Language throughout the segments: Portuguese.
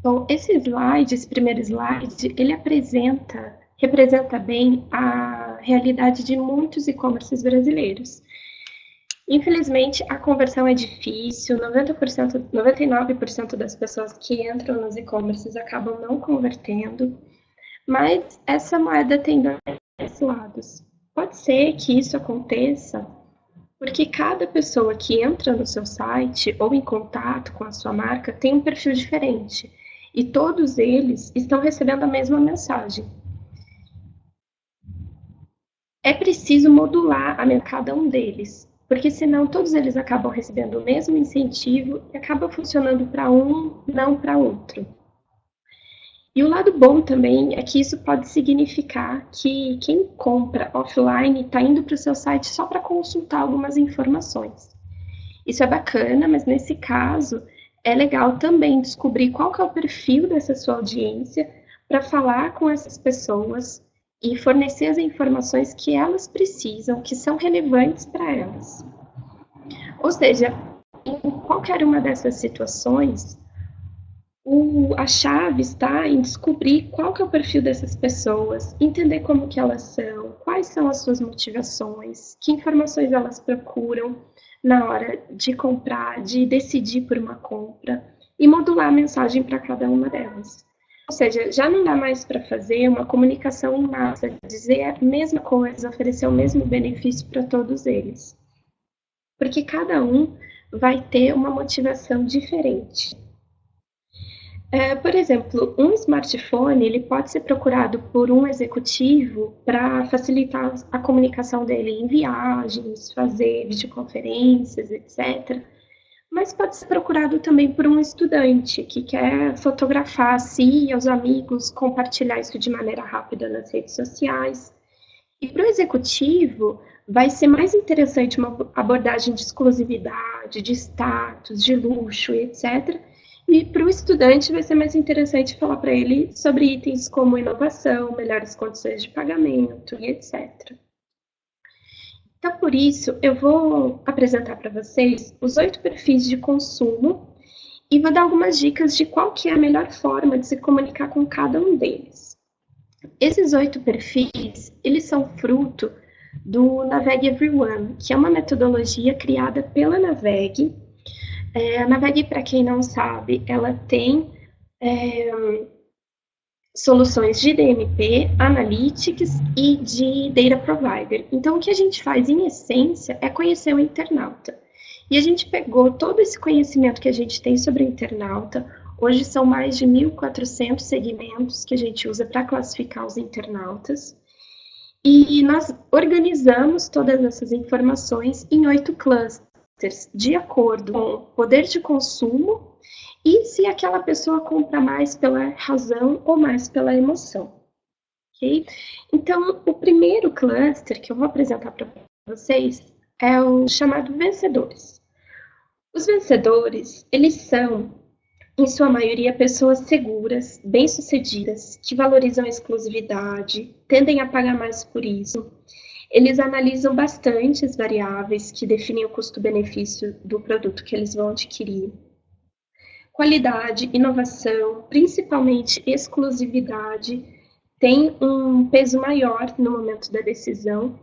Bom, esse primeiro slide, ele representa bem a realidade de muitos e-commerces brasileiros. Infelizmente, a conversão é difícil, 99% das pessoas que entram nos e-commerces acabam não convertendo, mas essa moeda tem dois lados. Pode ser que isso aconteça porque cada pessoa que entra no seu site ou em contato com a sua marca tem um perfil diferente e todos eles estão recebendo a mesma mensagem. É preciso modular a cada um deles, porque senão todos eles acabam recebendo o mesmo incentivo e acaba funcionando para um, não para outro. E o lado bom também é que isso pode significar que quem compra offline está indo para o seu site só para consultar algumas informações. Isso é bacana, mas nesse caso é legal também descobrir qual que é o perfil dessa sua audiência para falar com essas pessoas e fornecer as informações que elas precisam, que são relevantes para elas. Ou seja, em qualquer uma dessas situações, a chave está em descobrir qual que é o perfil dessas pessoas, entender como que elas são, quais são as suas motivações, que informações elas procuram na hora de comprar, de decidir por uma compra e modular a mensagem para cada uma delas. Ou seja, já não dá mais para fazer uma comunicação em massa, dizer a mesma coisa, oferecer o mesmo benefício para todos eles. Porque cada um vai ter uma motivação diferente. Por exemplo, um smartphone ele pode ser procurado por um executivo para facilitar a comunicação dele em viagens, fazer videoconferências, etc. Mas pode ser procurado também por um estudante que quer fotografar a si e aos amigos, compartilhar isso de maneira rápida nas redes sociais. E para o executivo, vai ser mais interessante uma abordagem de exclusividade, de status, de luxo, etc. E para o estudante vai ser mais interessante falar para ele sobre itens como inovação, melhores condições de pagamento e etc. Então, por isso, eu vou apresentar para vocês os 8 perfis de consumo e vou dar algumas dicas de qual que é a melhor forma de se comunicar com cada um deles. Esses 8 perfis, eles são fruto do Naveg Everyone, que é uma metodologia criada pela Naveg. A Naveg, para quem não sabe, ela tem soluções de DMP, Analytics e de Data Provider. Então, o que a gente faz, em essência, é conhecer o internauta. E a gente pegou todo esse conhecimento que a gente tem sobre o internauta. Hoje são mais de 1.400 segmentos que a gente usa para classificar os internautas. E nós organizamos todas essas informações em 8 clusters, de acordo com o poder de consumo e se aquela pessoa compra mais pela razão ou mais pela emoção. Okay? Então, o primeiro cluster que eu vou apresentar para vocês é o chamado vencedores. Os vencedores, eles são, em sua maioria, pessoas seguras, bem-sucedidas, que valorizam a exclusividade, tendem a pagar mais por isso. Eles analisam bastante as variáveis que definem o custo-benefício do produto que eles vão adquirir. Qualidade, inovação, principalmente exclusividade, tem um peso maior no momento da decisão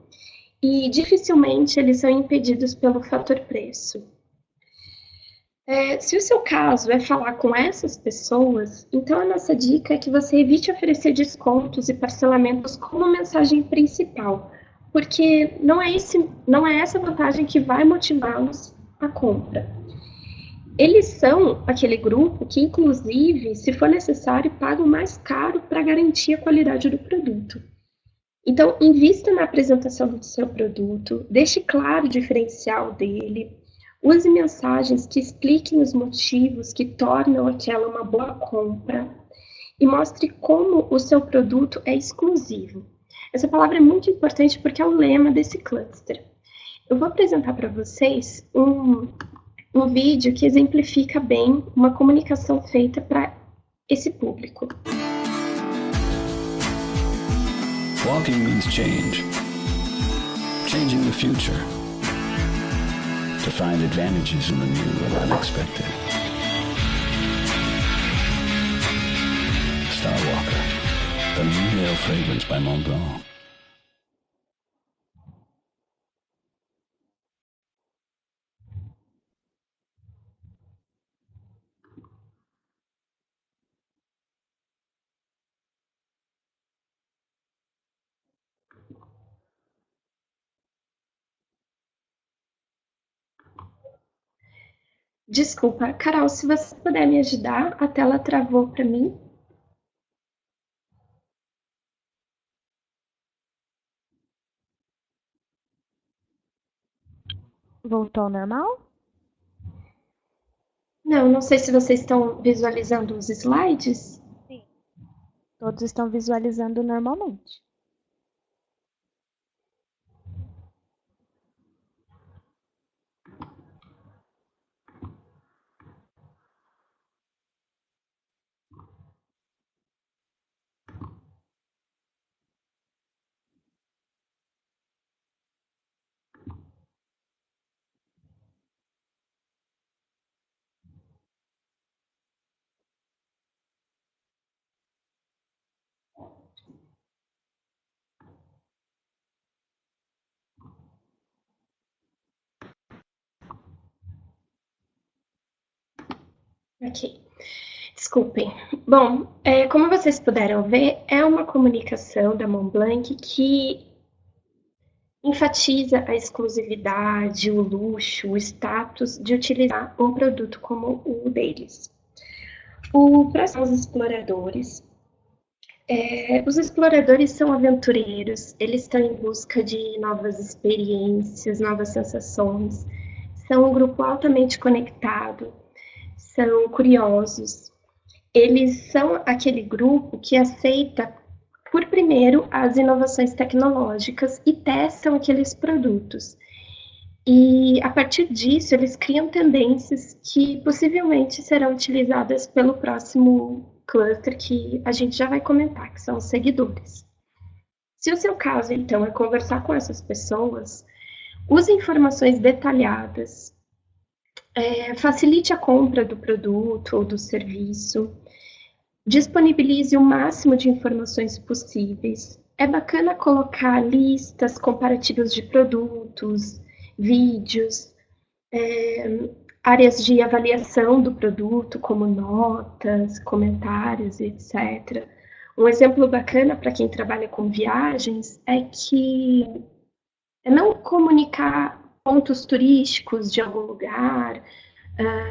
e dificilmente eles são impedidos pelo fator preço. Se o seu caso é falar com essas pessoas, então a nossa dica é que você evite oferecer descontos e parcelamentos como mensagem principal, porque não é essa vantagem que vai motivá-los à compra. Eles são aquele grupo que, inclusive, se for necessário, pagam mais caro para garantir a qualidade do produto. Então, invista na apresentação do seu produto, deixe claro o diferencial dele, use mensagens que expliquem os motivos que tornam aquela uma boa compra e mostre como o seu produto é exclusivo. Essa palavra é muito importante porque é o lema desse cluster. Eu vou apresentar para vocês um vídeo que exemplifica bem uma comunicação feita para esse público. Walking means change. Changing the future. To find advantages in the new and unexpected. the new male fragrance by Montblanc. Desculpa, Carol, se você puder me ajudar, a tela travou para mim. Voltou ao normal? Não sei se vocês estão visualizando os slides. Sim. Todos estão visualizando normalmente. Ok, desculpem. Bom, como vocês puderam ver, é uma comunicação da Montblanc que enfatiza a exclusividade, o luxo, o status de utilizar um produto como o deles. O próximo, os exploradores. Os exploradores são aventureiros, eles estão em busca de novas experiências, novas sensações, são um grupo altamente conectado, são curiosos. Eles são aquele grupo que aceita, por primeiro, as inovações tecnológicas e testam aqueles produtos. E, a partir disso, eles criam tendências que possivelmente serão utilizadas pelo próximo cluster que a gente já vai comentar, que são os seguidores. Se o seu caso, então, é conversar com essas pessoas, use informações detalhadas, facilite a compra do produto ou do serviço, disponibilize o máximo de informações possíveis. É bacana colocar listas comparativas de produtos, vídeos, áreas de avaliação do produto, como notas, comentários, etc. Um exemplo bacana para quem trabalha com viagens é não comunicar pontos turísticos de algum lugar,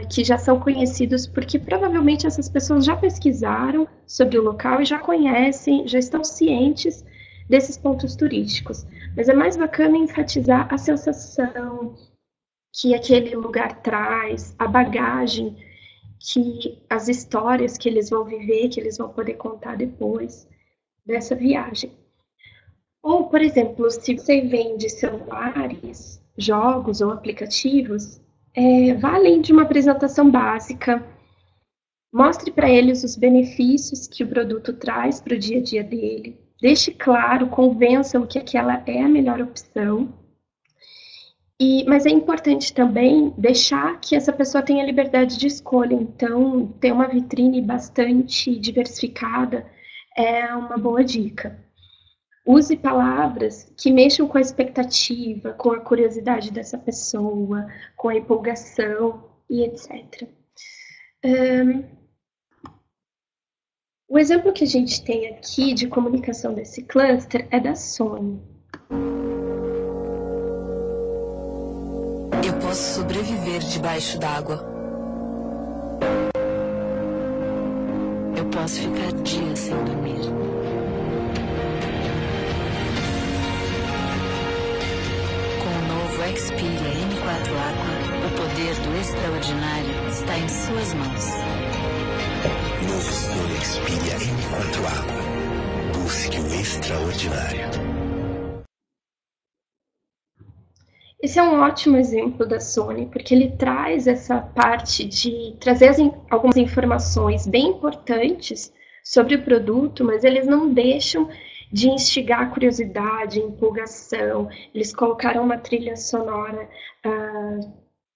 que já são conhecidos, porque provavelmente essas pessoas já pesquisaram sobre o local e já conhecem, já estão cientes desses pontos turísticos. Mas é mais bacana enfatizar a sensação que aquele lugar traz, a bagagem, que as histórias que eles vão viver, que eles vão poder contar depois dessa viagem. Ou, por exemplo, se você vende celulares, jogos ou aplicativos, vá além de uma apresentação básica, mostre para eles os benefícios que o produto traz para o dia a dia dele, deixe claro, convença-o que aquela é a melhor opção, mas é importante também deixar que essa pessoa tenha liberdade de escolha, então ter uma vitrine bastante diversificada é uma boa dica. Use palavras que mexam com a expectativa, com a curiosidade dessa pessoa, com a empolgação e etc. O exemplo que a gente tem aqui de comunicação desse cluster é da Sony. Eu posso sobreviver debaixo d'água. Eu posso ficar dias sem dormir. Xperia M4 Aqua, o poder do extraordinário está em suas mãos. Novo Sony Xperia M4 Aqua. Busque o extraordinário. Esse é um ótimo exemplo da Sony, porque ele traz essa parte de trazer algumas informações bem importantes sobre o produto, mas eles não deixam de instigar a curiosidade, a empolgação. Eles colocaram uma trilha sonora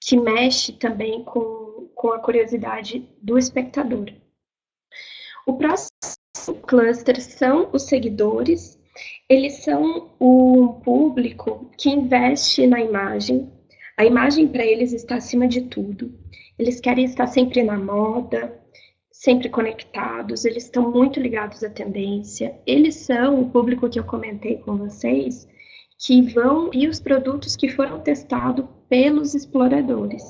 que mexe também com a curiosidade do espectador. O próximo O cluster são os seguidores, eles são o público que investe na imagem. A imagem para eles está acima de tudo. Eles querem estar sempre na moda, sempre conectados, eles estão muito ligados à tendência. Eles são o público que eu comentei com vocês, que vão e os produtos que foram testados pelos exploradores.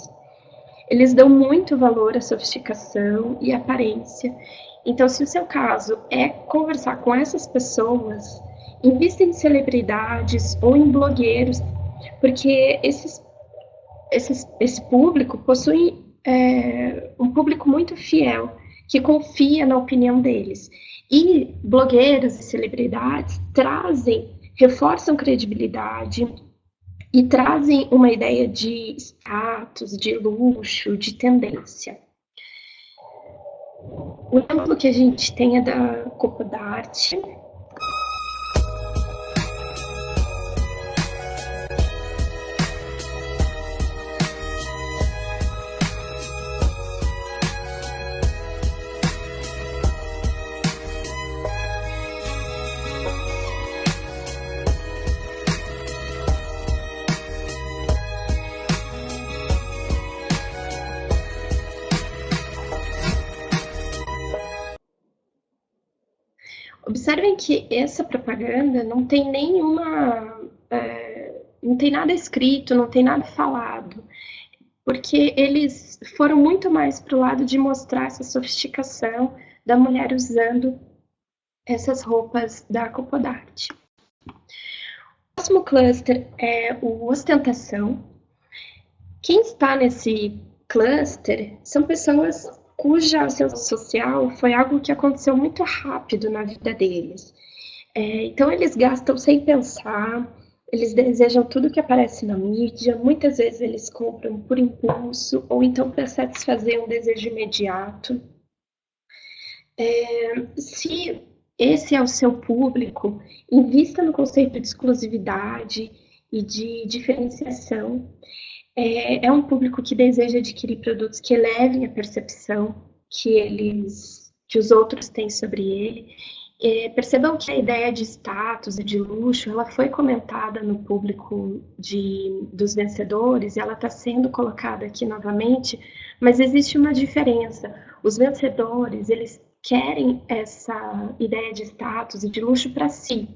Eles dão muito valor à sofisticação e aparência. Então, se o seu caso é conversar com essas pessoas, invista em celebridades ou em blogueiros, porque esse público possui um público muito fiel, que confia na opinião deles. E blogueiros e celebridades reforçam credibilidade e trazem uma ideia de status, de luxo, de tendência. O exemplo que a gente tem é da Copa da Arte. Observem que essa propaganda não tem não tem nada escrito, não tem nada falado, porque eles foram muito mais para o lado de mostrar essa sofisticação da mulher usando essas roupas da Copodarte. O próximo cluster é o ostentação. Quem está nesse cluster são pessoas cuja ascensão social foi algo que aconteceu muito rápido na vida deles. Então, eles gastam sem pensar, eles desejam tudo que aparece na mídia, muitas vezes eles compram por impulso, ou então para satisfazer um desejo imediato. Se esse é o seu público, invista no conceito de exclusividade e de diferenciação. É um público que deseja adquirir produtos que elevem a percepção que os outros têm sobre ele. Percebam que a ideia de status e de luxo, ela foi comentada no público dos vencedores, e ela está sendo colocada aqui novamente, mas existe uma diferença. Os vencedores, eles querem essa ideia de status e de luxo para si.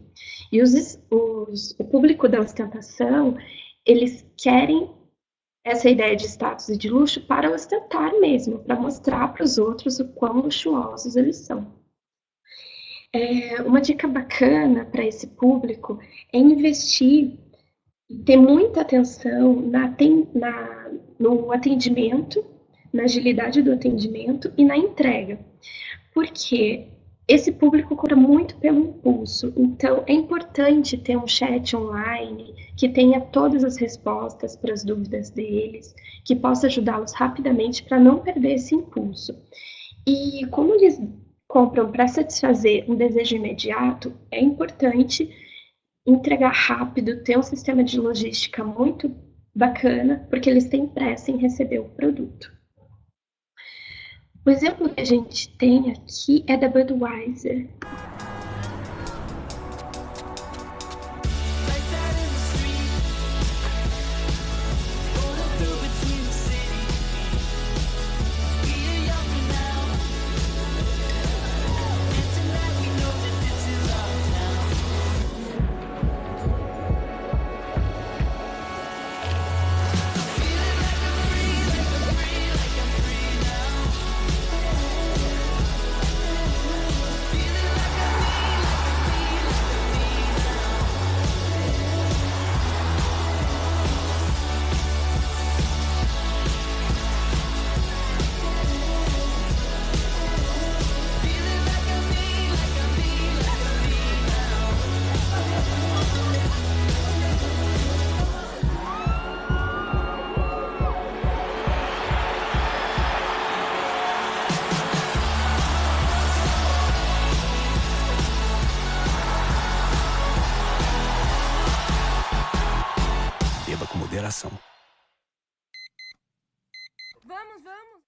E o público da ostentação, eles querem essa ideia de status e de luxo para ostentar mesmo, para mostrar para os outros o quão luxuosos eles são. Uma dica bacana para esse público é investir e ter muita atenção no atendimento, na agilidade do atendimento e na entrega, porque esse público compra muito pelo impulso, então é importante ter um chat online que tenha todas as respostas para as dúvidas deles, que possa ajudá-los rapidamente para não perder esse impulso. E como eles compram para satisfazer um desejo imediato, é importante entregar rápido, ter um sistema de logística muito bacana, porque eles têm pressa em receber o produto. O exemplo que a gente tem aqui é da Budweiser. Beba com moderação. Vamos, vamos!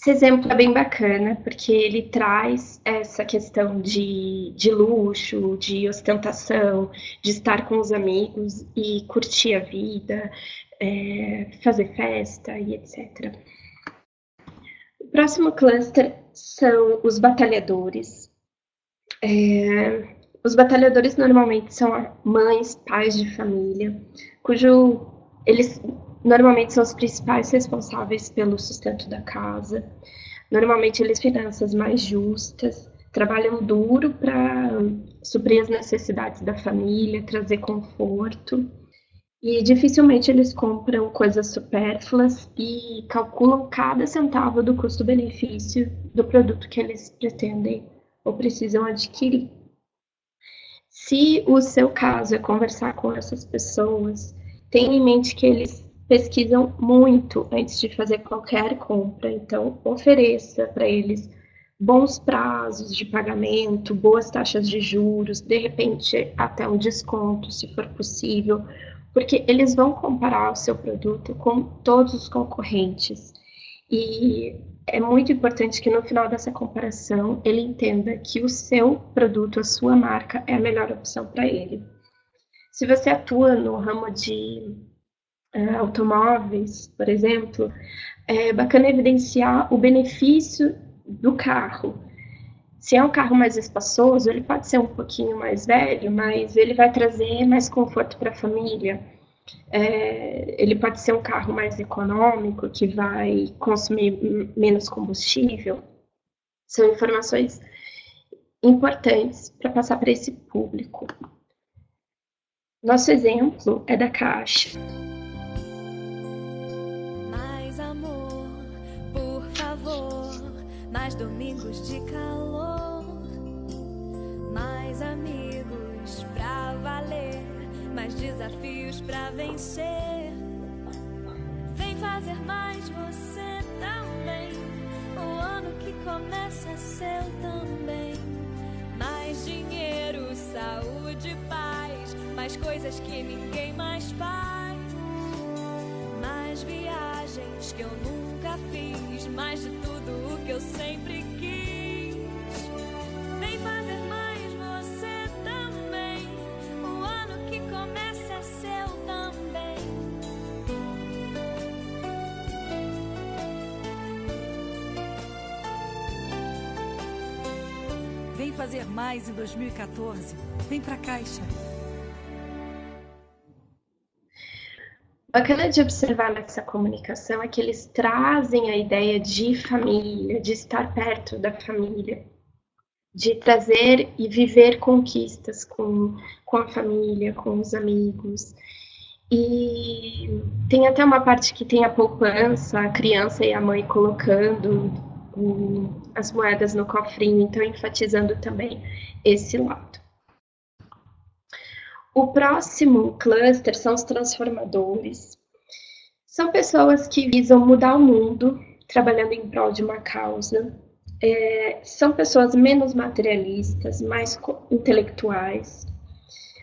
Esse exemplo é bem bacana, porque ele traz essa questão de luxo, de ostentação, de estar com os amigos e curtir a vida, fazer festa e etc. O próximo cluster são os batalhadores. Os batalhadores normalmente são mães, pais de família, eles normalmente são os principais responsáveis pelo sustento da casa. Normalmente eles têm finanças mais justas, trabalham duro para suprir as necessidades da família, trazer conforto. E dificilmente eles compram coisas supérfluas e calculam cada centavo do custo-benefício do produto que eles pretendem ou precisam adquirir. Se o seu caso é conversar com essas pessoas, tenha em mente que eles pesquisam muito antes de fazer qualquer compra, então ofereça para eles bons prazos de pagamento, boas taxas de juros, de repente até um desconto, se for possível, porque eles vão comparar o seu produto com todos os concorrentes. E é muito importante que no final dessa comparação ele entenda que o seu produto, a sua marca, é a melhor opção para ele. Se você atua no ramo de automóveis, por exemplo, é bacana evidenciar o benefício do carro. Se é um carro mais espaçoso, ele pode ser um pouquinho mais velho, mas ele vai trazer mais conforto para a família. Ele pode ser um carro mais econômico, que vai consumir menos combustível. São informações importantes para passar para esse público. Nosso exemplo é da Caixa. Mais amor, por favor, mais domingos de calor, mais amigos pra valer, mais desafios pra vencer. Vem fazer mais você também, o ano que começa é seu também. Mais dinheiro, saúde, paz, mais coisas que ninguém mais faz. Mais viagens que eu nunca fiz, mais de tudo o que eu sempre quis. Vem fazer mais você também, o ano que começa é seu também. Vem fazer mais em 2014. Vem pra Caixa. Bacana de observar nessa comunicação é que eles trazem a ideia de família, de estar perto da família, de trazer e viver conquistas com a família, com os amigos. E tem até uma parte que tem a poupança, a criança e a mãe colocando as moedas no cofrinho, então enfatizando também esse lado. O próximo cluster são os transformadores. São pessoas que visam mudar o mundo, trabalhando em prol de uma causa. São pessoas menos materialistas, mais intelectuais,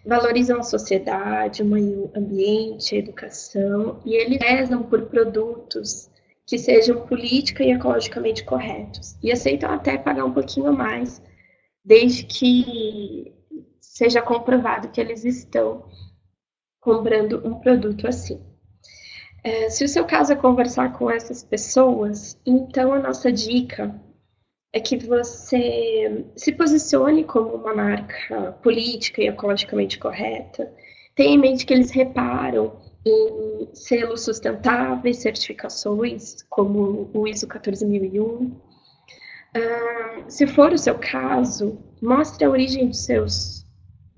valorizam a sociedade, o meio ambiente, a educação, e eles prezam por produtos que sejam política e ecologicamente corretos, e aceitam até pagar um pouquinho mais, desde que seja comprovado que eles estão comprando um produto assim. Se o seu caso é conversar com essas pessoas, então a nossa dica é que você se posicione como uma marca política e ecologicamente correta. Tenha em mente que eles reparam em selos sustentáveis, certificações, como o ISO 14001. Se for o seu caso, mostre a origem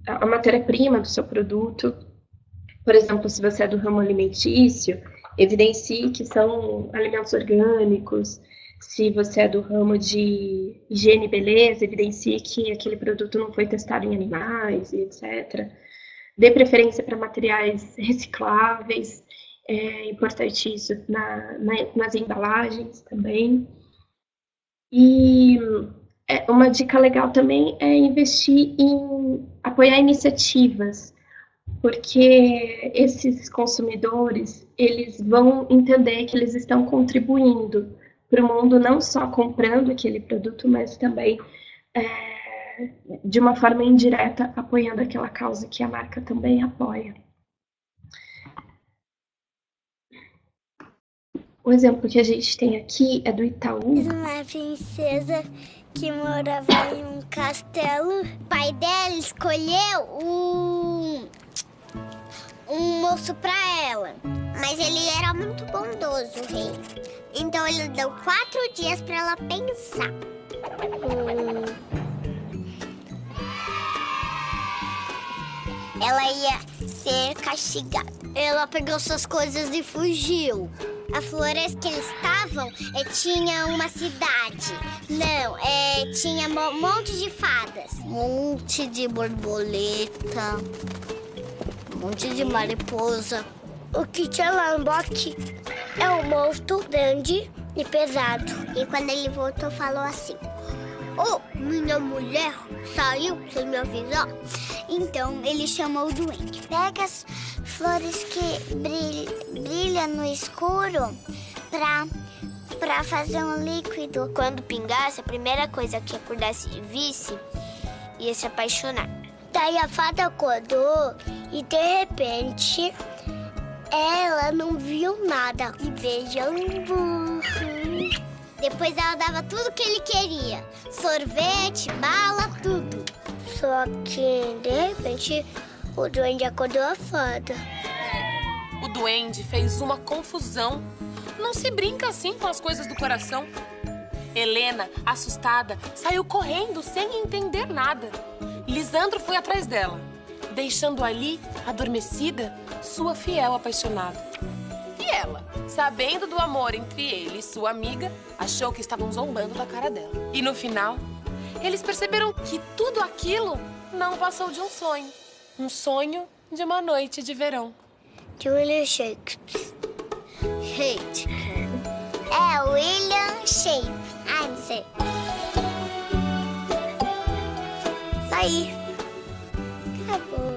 a matéria-prima do seu produto. Por exemplo, se você é do ramo alimentício, evidencie que são alimentos orgânicos. Se você é do ramo de higiene e beleza, evidencie que aquele produto não foi testado em animais, etc. Dê preferência para materiais recicláveis, é importante isso nas embalagens também. E uma dica legal também é investir em apoiar iniciativas, porque esses consumidores, eles vão entender que eles estão contribuindo para o mundo, não só comprando aquele produto, mas também de uma forma indireta apoiando aquela causa que a marca também apoia. O exemplo que a gente tem aqui é do Itaú. Uma princesa que morava em um castelo. O pai dela escolheu um moço pra ela. Mas ele era muito bondoso, o rei. Então ele deu 4 dias pra ela pensar. Ela ia ser castigada. Ela pegou suas coisas e fugiu. A floresta que eles estavam tinha uma cidade. Não, tinha um monte de fadas. Um monte de borboleta. Um monte de mariposa. O Kitchelambock é um monstro grande e pesado. E quando ele voltou, falou assim: "Oh, minha mulher saiu sem me avisar." Então ele chamou o duende. Pega as flores que brilham no escuro pra fazer um líquido. Quando pingasse, a primeira coisa que acordasse e visse ia se apaixonar. Daí a fada acordou e de repente ela não viu nada e beijou um burro. Depois ela dava tudo que ele queria: sorvete, bala, tudo. Só que, de repente, o duende acordou a fada. O duende fez uma confusão. Não se brinca assim com as coisas do coração. Helena, assustada, saiu correndo sem entender nada. Lisandro foi atrás dela, deixando ali, adormecida, sua fiel apaixonada. E ela, sabendo do amor entre ele e sua amiga, achou que estavam zombando da cara dela. E no final, eles perceberam que tudo aquilo não passou de um sonho. Um sonho de uma noite de verão. De William Shakespeare. William Shakespeare. Ah, não sei. Só isso. Acabou.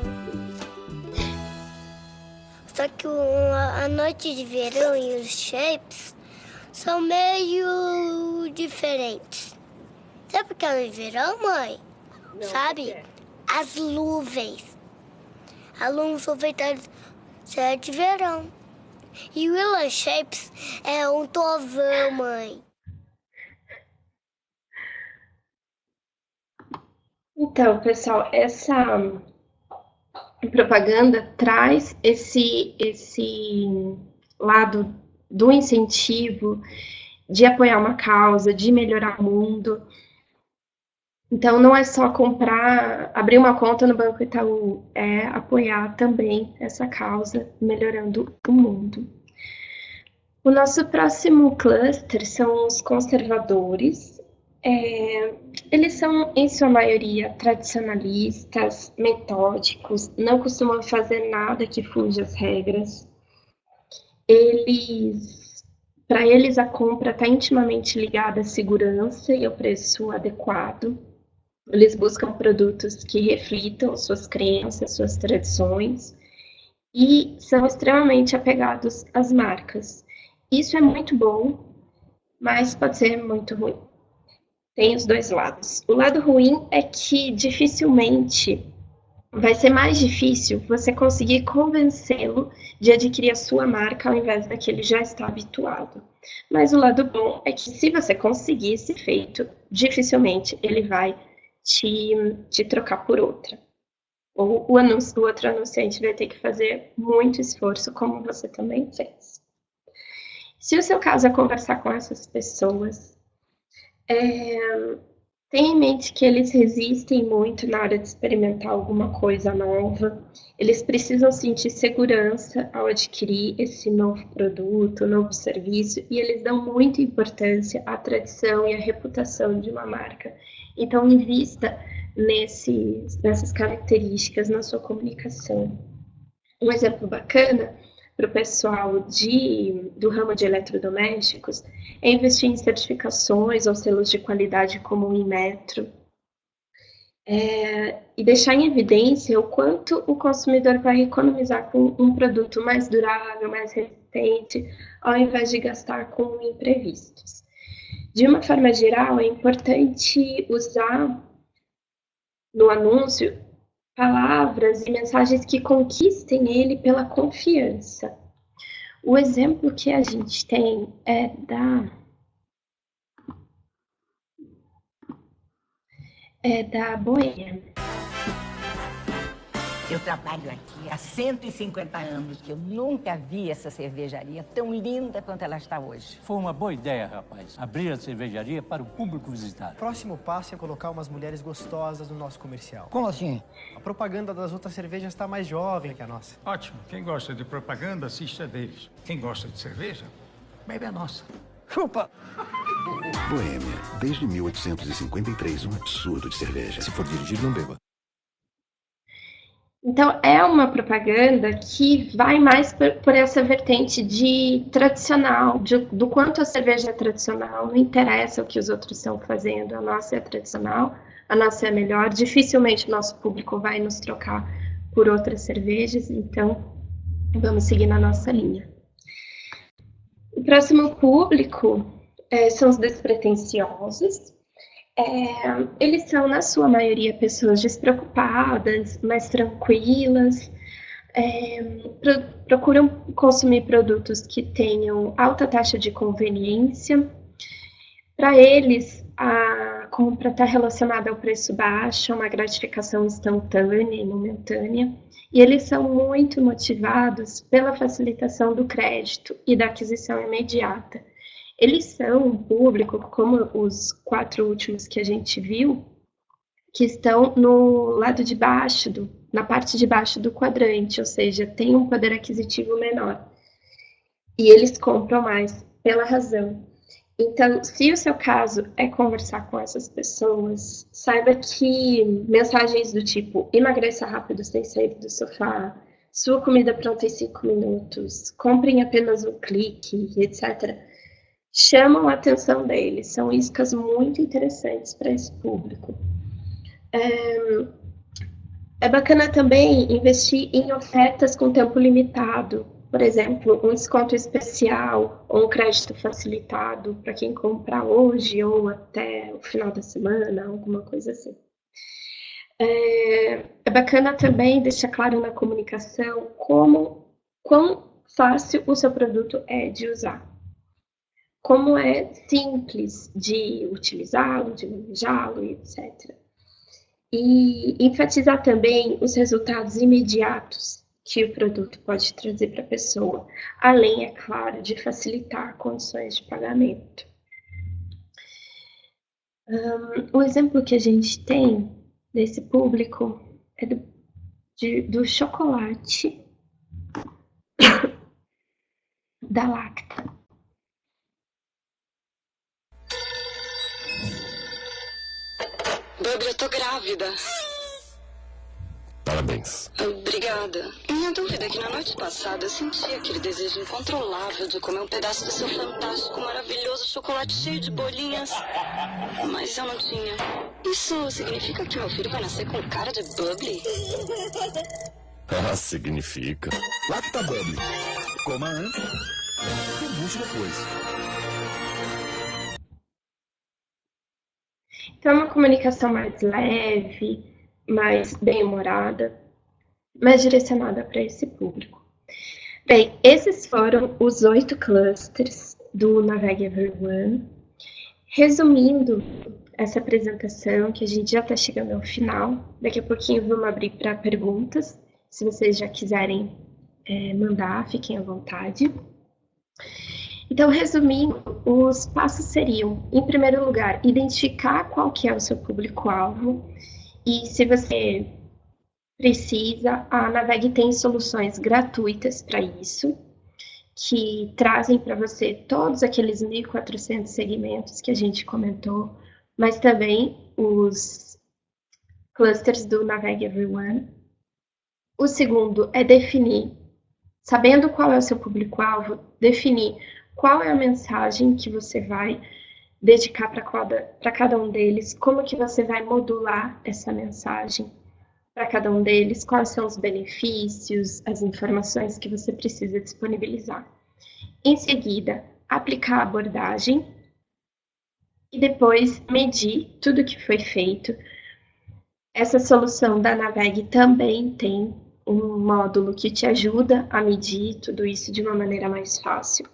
Só que a noite de verão e os shapes são meio diferentes. Sabe por que é de verão, mãe? Não, sabe? As nuvens. As nuvens é de verão. E o William Shapes é um trovão, mãe. Então, pessoal, essa propaganda traz esse lado do incentivo, de apoiar uma causa, de melhorar o mundo. Então, não é só comprar, abrir uma conta no Banco Itaú, é apoiar também essa causa, melhorando o mundo. O nosso próximo cluster são os conservadores. Eles são, em sua maioria, tradicionalistas, metódicos, não costumam fazer nada que fuja às regras. Para eles, a compra está intimamente ligada à segurança e ao preço adequado. Eles buscam produtos que reflitam suas crenças, suas tradições, e são extremamente apegados às marcas. Isso é muito bom, mas pode ser muito ruim. Tem os dois lados. O lado ruim é que dificilmente vai ser mais difícil você conseguir convencê-lo de adquirir a sua marca ao invés da que ele já está habituado. Mas o lado bom é que se você conseguir esse feito, dificilmente ele vai te trocar por outra. Ou o outro anunciante vai ter que fazer muito esforço, como você também fez. Se o seu caso é conversar com essas pessoas, tenha em mente que eles resistem muito na hora de experimentar alguma coisa nova. Eles precisam sentir segurança ao adquirir esse novo produto, novo serviço, e eles dão muita importância à tradição e à reputação de uma marca. Então, invista nessas características na sua comunicação. Um exemplo bacana para o pessoal do ramo de eletrodomésticos é investir em certificações ou selos de qualidade como o Inmetro, e deixar em evidência o quanto o consumidor vai economizar com um produto mais durável, mais resistente, ao invés de gastar com imprevistos. De uma forma geral, é importante usar no anúncio palavras e mensagens que conquistem ele pela confiança. O exemplo que a gente tem é da Boêmia. Eu trabalho aqui há 150 anos, que eu nunca vi essa cervejaria tão linda quanto ela está hoje. Foi uma boa ideia, rapaz. Abrir a cervejaria para o público visitar. O próximo passo é colocar umas mulheres gostosas no nosso comercial. Como assim? A propaganda das outras cervejas está mais jovem que a nossa. Ótimo. Quem gosta de propaganda, assiste a deles. Quem gosta de cerveja, bebe a nossa. Chupa! Boêmia, desde 1853, um absurdo de cerveja. Se for dirigir, não beba. Então, é uma propaganda que vai mais por essa vertente de tradicional, do quanto a cerveja é tradicional, não interessa o que os outros estão fazendo, a nossa é tradicional, a nossa é melhor, dificilmente o nosso público vai nos trocar por outras cervejas, então vamos seguir na nossa linha. O próximo público são os despretensiosos. Eles são, na sua maioria, pessoas despreocupadas, mais tranquilas, procuram consumir produtos que tenham alta taxa de conveniência. Para eles, a compra está relacionada ao preço baixo, a uma gratificação instantânea e momentânea, e eles são muito motivados pela facilitação do crédito e da aquisição imediata. Eles são um público, como os 4 últimos que a gente viu, que estão no lado de baixo, na parte de baixo do quadrante, ou seja, tem um poder aquisitivo menor. E eles compram mais pela razão. Então, se o seu caso é conversar com essas pessoas, saiba que mensagens do tipo emagreça rápido sem sair do sofá, sua comida pronta em 5 minutos, compre em apenas um clique, etc., chamam a atenção deles, são iscas muito interessantes para esse público. É bacana também investir em ofertas com tempo limitado, por exemplo, um desconto especial ou um crédito facilitado para quem comprar hoje ou até o final da semana, alguma coisa assim. É bacana também deixar claro na comunicação quão fácil o seu produto é de usar. Como é simples de utilizá-lo, de manejá-lo, etc. E enfatizar também os resultados imediatos que o produto pode trazer para a pessoa, além, é claro, de facilitar condições de pagamento. O exemplo que a gente tem desse público é do chocolate da Lacta. Eu tô grávida. Parabéns. Obrigada. Minha dúvida é que na noite passada eu senti aquele desejo incontrolável de comer um pedaço do seu fantástico, maravilhoso chocolate cheio de bolinhas. Mas eu não tinha. Isso significa que meu filho vai nascer com cara de bubbly? Ah, significa. Lacta Bubbly. Coma antes, pergunte depois. Então, é uma comunicação mais leve, mais bem-humorada, mais direcionada para esse público. Bem, esses foram os 8 clusters do Navegue Everyone. Resumindo essa apresentação, que a gente já está chegando ao final, daqui a pouquinho vamos abrir para perguntas. Se vocês já quiserem mandar, fiquem à vontade. Então, resumindo, os passos seriam, em primeiro lugar, identificar qual que é o seu público-alvo e, se você precisa, a Navegue tem soluções gratuitas para isso, que trazem para você todos aqueles 1.400 segmentos que a gente comentou, mas também os clusters do Navegue Everyone. O segundo é definir, sabendo qual é o seu público-alvo, definir qual é a mensagem que você vai dedicar para cada um deles, como que você vai modular essa mensagem para cada um deles, quais são os benefícios, as informações que você precisa disponibilizar. Em seguida, aplicar a abordagem, e depois medir tudo que foi feito. Essa solução da Naveg também tem um módulo que te ajuda a medir tudo isso de uma maneira mais fácil.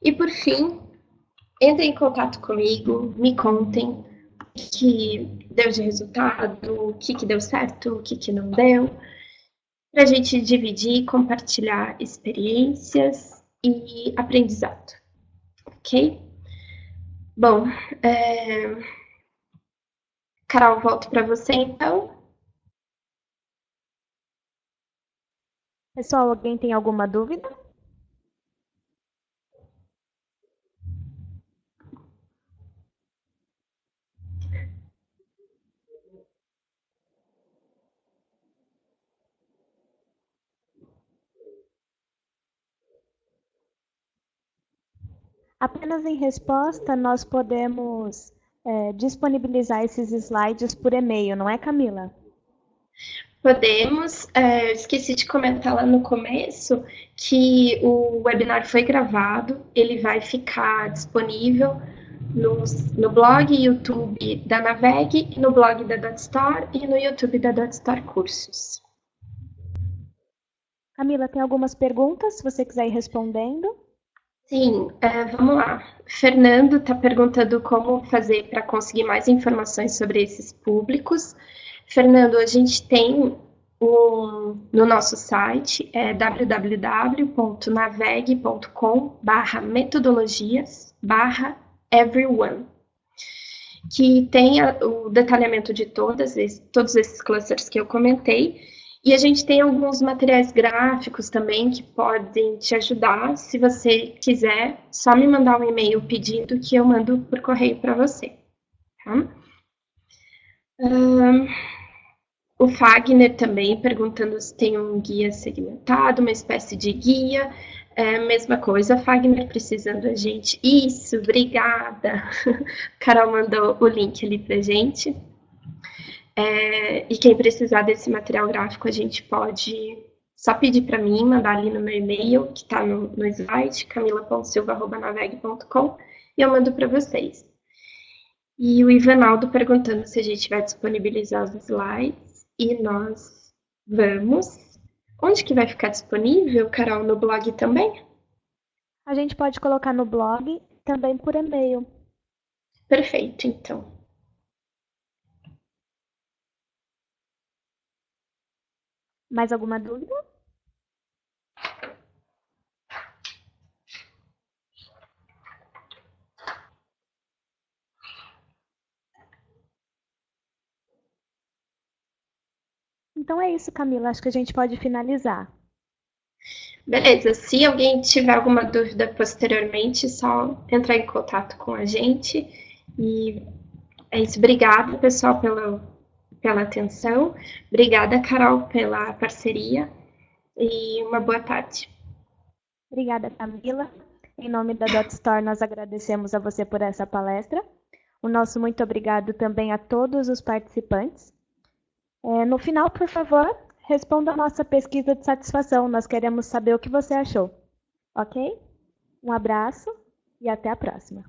E por fim, entrem em contato comigo, me contem o que deu de resultado, o que deu certo, o que não deu, para a gente dividir, compartilhar experiências e aprendizado, ok? Bom, Carol, volto para você então. Pessoal, alguém tem alguma dúvida? Apenas em resposta, nós podemos disponibilizar esses slides por e-mail, não é, Camila? Podemos. Esqueci de comentar lá no começo que o webinar foi gravado, ele vai ficar disponível no blog e YouTube da Naveg, no blog da DotStar e no YouTube da DotStar Cursos. Camila, tem algumas perguntas, se você quiser ir respondendo. Sim, vamos lá. Fernando está perguntando como fazer para conseguir mais informações sobre esses públicos. Fernando, a gente tem no nosso site, www.naveg.com/metodologias/everyone, que tem o detalhamento de todos esses clusters que eu comentei. E a gente tem alguns materiais gráficos também que podem te ajudar. Se você quiser, só me mandar um e-mail pedindo que eu mando por correio para você. Tá? O Fagner também perguntando se tem um guia segmentado, uma espécie de guia. Mesma coisa, Fagner precisando da gente. Isso, obrigada. Carol mandou o link ali pra gente. E quem precisar desse material gráfico, a gente pode só pedir para mim, mandar ali no meu e-mail, que está no slide, camila.silva@naveg.com, e eu mando para vocês. E o Ivanaldo perguntando se a gente vai disponibilizar os slides, e nós vamos. Onde que vai ficar disponível, Carol? No blog também? A gente pode colocar no blog, também por e-mail. Perfeito, então. Mais alguma dúvida? Então é isso, Camila. Acho que a gente pode finalizar. Beleza. Se alguém tiver alguma dúvida posteriormente, é só entrar em contato com a gente. E é isso. Obrigada, pessoal, pela atenção. Obrigada, Carol, pela parceria. E uma boa tarde. Obrigada, Camila. Em nome da DotStar, nós agradecemos a você por essa palestra. O nosso muito obrigado também a todos os participantes. No final, por favor, responda a nossa pesquisa de satisfação. Nós queremos saber o que você achou. Ok? Um abraço e até a próxima.